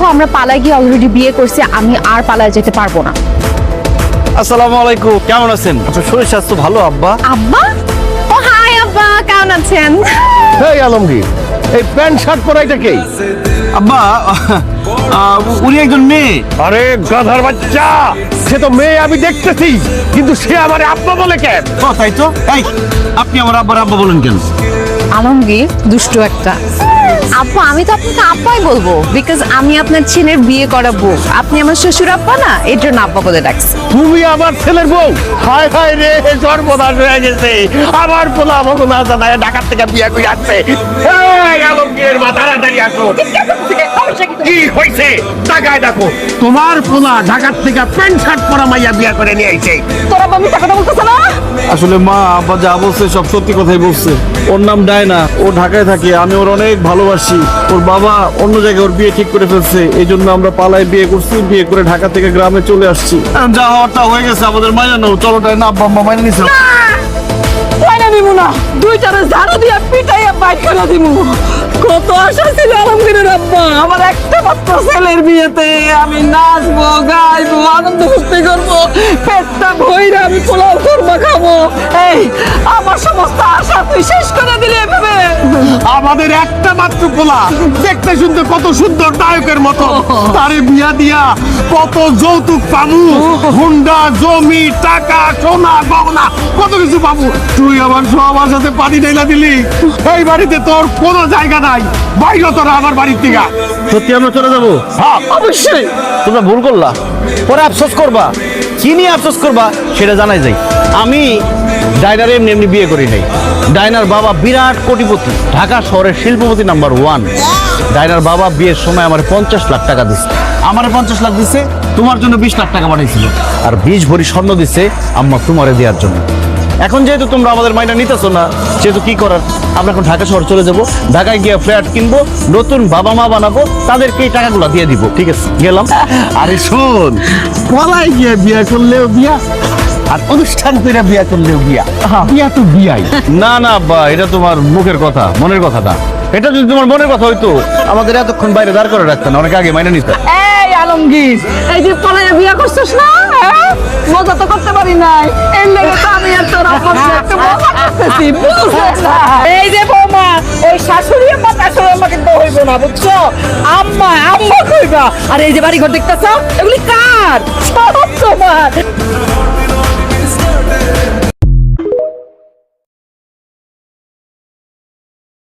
দেখো আমরা পালায় গিয়ে অলরেডি বিয়ে করছি, আমি আর পালায় যেতে পারবো না। আসসালামু আলাইকুম, কেমন আছেন? আপনার শরীর স্বাস্থ্য ভালো আব্বা? আব্বা? ও হাই আব্বা, কেমন আছেন? এই আলমগীর, এই প্যান্ট শার্ট পরা এটা কে? আব্বা উনি একজন মেয়ে। আরে গাধার বাচ্চা, সে তো মেয়ে আমি দেখতেছি, কিন্তু সে আমারে আব্বা বলে কেন? তাই তো। এই আপনি আমার আব্বার আব্বা বলেন কেন? আলমগীর দুষ্টু একটা। আব্বা আমি তো আপনাকে আব্বাই বলবো, বিকজ আমি আপনার ছেলের বিয়ে করাবো। আপনি আমার শ্বশুর আব্বা না, এর জন্য আব্বা বলে ডাকছি। তুমি আমার ছেলের বউ? হায় হায় রে, সর্বনাশ হয়ে গেছে। আমার পোলা আমাকে না জানায় ঢাকার থেকে বিয়ে করে আসছে। এই আলমগীর, মা তাড়াতাড়ি আসো। কি হয়েছে? টাকায় দেখো, তোমার পোলা ঢাকার থেকে প্যান্ট শার্ট পরা মাইয়া বিয়ে করে নিয়ে আইছে। তোরা বাবা মিথ্যা কথা বলতেছ না? আসলে মা আব্বা যা বলছে সব সত্যি কথাই বলছে। ওর নাম ডায়না, ও ঢাকায় থাকে, আমি ওর অনেক ভালোবাসি। ওর বাবা অন্য জায়গায় ওর বিয়ে ঠিক করে ফেলছে, এই জন্য আমরা পালায় বিয়ে করছি। বিয়ে করে ঢাকা থেকে গ্রামে চলে আসছি। যা হওয়ারটা হয়ে গেছে, আমাদের মাইনা নাও। চলো ডায়না, আব্বা আম্মা মাইনে নিছে। মাইনা নিব না, দুইটারে ঝাড়ু দিয়া পিটাইয়া বাইক করে দিব। কত আশা ছিল আলমগীরের আব্বা, আমার একটা মাত্র ছেলের বিয়েতে আমি নাচবো, গাইবো, আনন্দ ফুর্তি করবো, পেটটা ভইরা আমি পোলাও করবো, খাবো। এই আমার সমস্ত আশা তুই শেষ করে দিলি এভাবে। আমাদের একটা মাত্র পোলা, দেখতে শুনতে কত সুন্দর নায়কের মতো, তারে বিয়া দিয়া কত যৌতুক পাবো, হুন্ডা, জমি, টাকা, সোনা, গহনা, কত কিছু পাবো। তুই আমার সব আশাতে পানি ঢেলা দিলি। এই বাড়িতে তোর কোনো জায়গা নাই, বাইরে তোরা আমার বাড়ির থেকে। সত্যি আমরা চলে যাবো? হ্যাঁ, অবশ্যই। তোমরা ভুল করলা, পরে আফসোস করবা। কি নিয়ে আফসোস করবা সেটা জানাই যাই। আমি ডায়নার এমনি এমনি বিয়ে করি নাই। ডায়নার বাবা বিরাট কোটিপতি, ঢাকা শহরের শিল্পপতি নাম্বার 1। ডায়নার বাবা বিয়ের সময় আমার 50 লাখ টাকা দিচ্ছে। আমার 50 লাখ দিছে, তোমার জন্য 20 লাখ টাকা পাঠাইছিল। আর 20 ভরি স্বর্ণ দিছে আম্মা তোমারে দেওয়ার জন্য। এখন যেহেতু তোমরা আমাদের মাইনা নিতেছো না, সেহেতু কি করার, আমরা এখন ঢাকা শহর চলে যাব। ঢাকায় গিয়ে ফ্ল্যাট কিনবো, নতুন বাবা মা বানাবো, তাদেরকে এই টাকাগুলো দিয়ে দিব। ঠিক আছে, গেলাম। আরে শোন, পলায় গিয়ে বিয়া করলেও বিয়া, আর অনুষ্ঠান করে বিয়া করলেও বিয়া। বিয়া তো বিয়াই। না না আব্বা, এটা তোমার মুখের কথা, মনের কথা না। এটা যদি তোমার মনের কথা হইতো, আমাদের এতক্ষণ বাইরে দাঁড় করে রাখতেন, অনেক আগে মাইনা নিতে। এই আলমগীর, এই যে পলাইয়া বিয়া করছিস না, হ্যাঁ? মজা তো করতে পারি নাই, এর লেগে তো আমি আর তোর আব্বার সাথে একটু মজা করতেছি, বুঝছিস না? এই যে বৌমা, ওই শাশুড়ি আম্মা শাশুড়ি আম্মা কিন্তু হইব না, বুঝছো? আম্মা আম্মা কইবা। আর এই যে বাড়ি ঘর দেখতেছ, এগুলি কার? সব তোমার।